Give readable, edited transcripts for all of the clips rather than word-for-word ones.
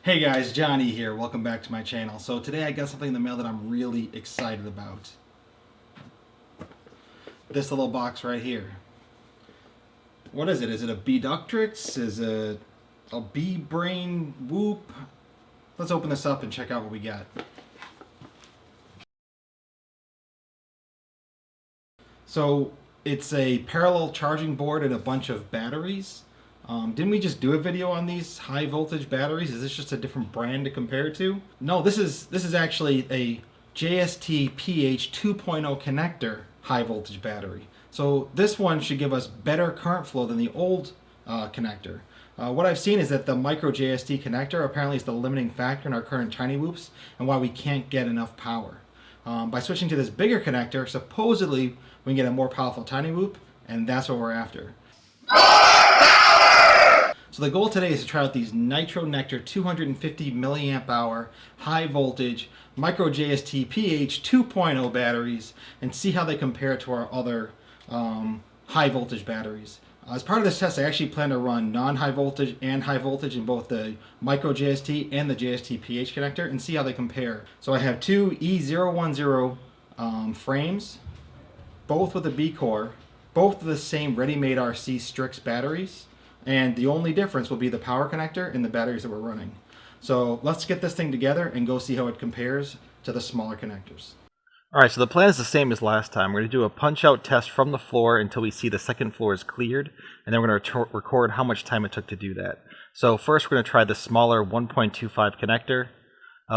Hey guys, Johnny here. Welcome back to my channel. So today I got something in the mail that I'm really excited about. This little box right here. What is it? Is it a Beeductrix? Is it a Bee Brain Whoop? Let's open this up and check out what we got. So it's a parallel charging board and a bunch of batteries. Didn't we just do a video on these high voltage batteries? Is this just a different brand to compare it to? No, this is actually a JST-PH 2.0 connector high voltage battery. So this one should give us better current flow than the old connector. What I've seen is that the micro JST connector apparently is the limiting factor in our current tiny whoops and why we can't get enough power. By switching to this bigger connector, supposedly we can get a more powerful tiny whoop, and that's what we're after. So the goal today is to try out these Nitro Nectar 250 milliamp hour high voltage micro JST-PH 2.0 batteries and see how they compare to our other high voltage batteries. As part of this test, I actually plan to run non-high voltage and high voltage in both the micro JST and the JST-PH connector and see how they compare. So I have two E010 frames, both with a BeeCore, both of the same ReadyMadeRC Strix batteries. And the only difference will be the power connector and the batteries that we're running. So let's get this thing together and go see how it compares to the smaller connectors. Alright, so the plan is the same as last time. We're going to do a punch-out test from the floor until we see the second floor is cleared, and then we're going to record how much time it took to do that. So first we're going to try the smaller 1.25 connector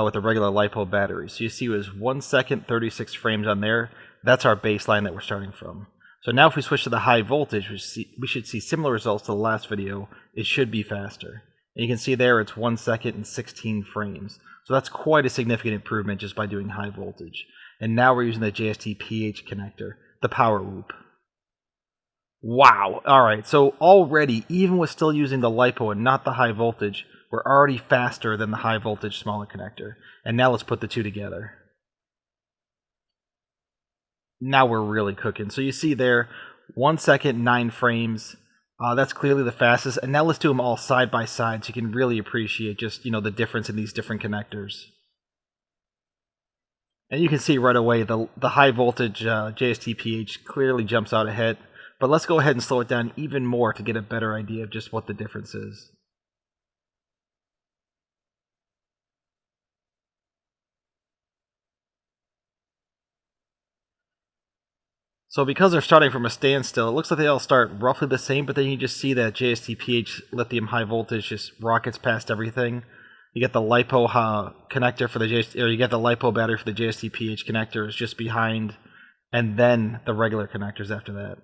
with a regular LiPo battery. So you see it was 1 second, 36 frames on there. That's our baseline that we're starting from. So now if we switch to the high voltage, we should see similar results to the last video. It should be faster. And you can see there it's 1 second and 16 frames. So that's quite a significant improvement just by doing high voltage. And now we're using the JST-PH connector, the Powerwhoop. Wow! Alright, so already, even with still using the LiPo and not the high voltage, we're already faster than the high voltage smaller connector. And now let's put the two together. Now we're really cooking. So you see there, 1 second, 9 frames. That's clearly the fastest. And now let's do them all side by side so you can really appreciate just, the difference in these different connectors. And you can see right away the high voltage JST-PH clearly jumps out ahead. But let's go ahead and slow it down even more to get a better idea of just what the difference is. So because they're starting from a standstill, it looks like they all start roughly the same, but then you just see that JST-PH lithium high voltage just rockets past everything. You get the LiPo connector for the JST, or you get the LiPo battery for the JST-PH connector is just behind, and then the regular connectors after that.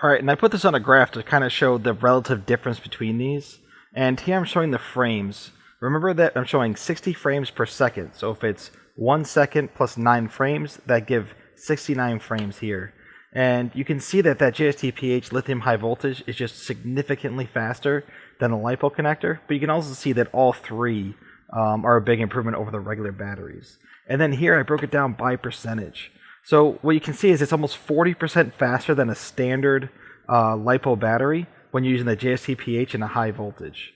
Alright, and I put this on a graph to kind of show the relative difference between these. And here I'm showing the frames. Remember that I'm showing 60 frames per second, so if it's 1 second plus 9 frames, that give 69 frames here. And you can see that JST-PH lithium high voltage is just significantly faster than the LiPo connector, but you can also see that all three are a big improvement over the regular batteries. And then here I broke it down by percentage. So what you can see is it's almost 40% faster than a standard LiPo battery when you're using the JST-PH and a high voltage.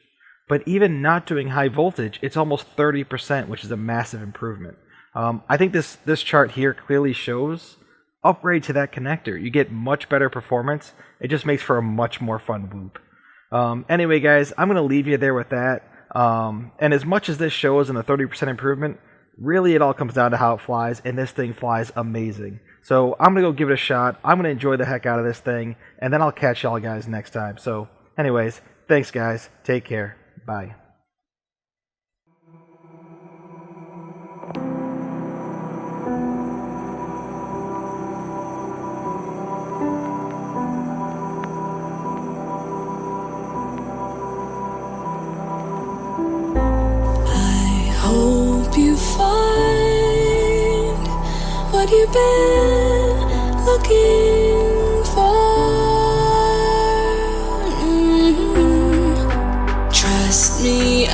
But even not doing high voltage, it's almost 30%, which is a massive improvement. I think this chart here clearly shows upgrade to that connector. You get much better performance. It just makes for a much more fun whoop. Anyway, guys, I'm going to leave you there with that. And as much as this shows in the 30% improvement, really it all comes down to how it flies, and this thing flies amazing. So I'm going to go give it a shot. I'm going to enjoy the heck out of this thing, and then I'll catch y'all guys next time. So anyways, thanks guys. Take care. Bye. You find what you've been looking for. Trust me, I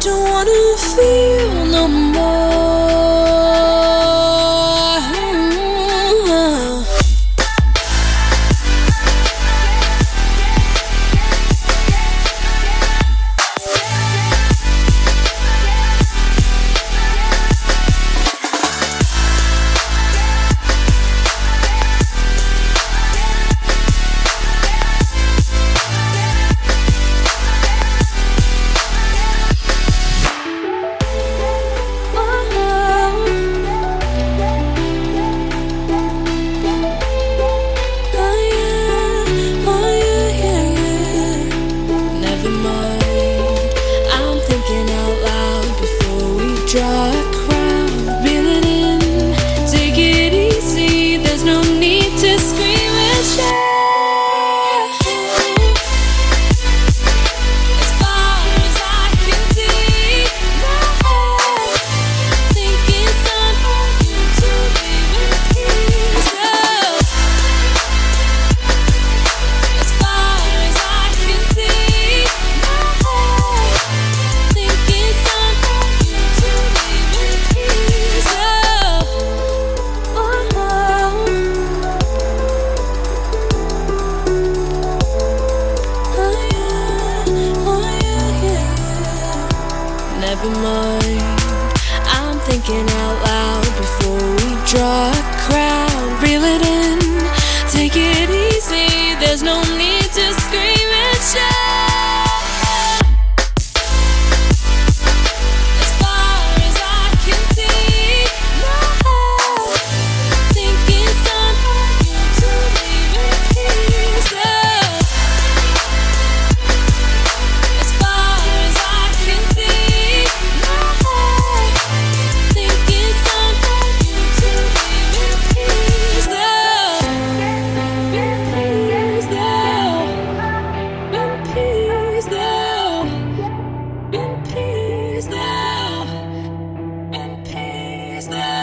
don't wanna feel no more. open mind. I'm thinking out loud before we draw a crowd. Reel it in, take it easy. There's no need to scream and shout. As far as I can see, my head think it's time for you to leave in peace. As far as I can see, my head think it's time for you to leave in peace. In peace now.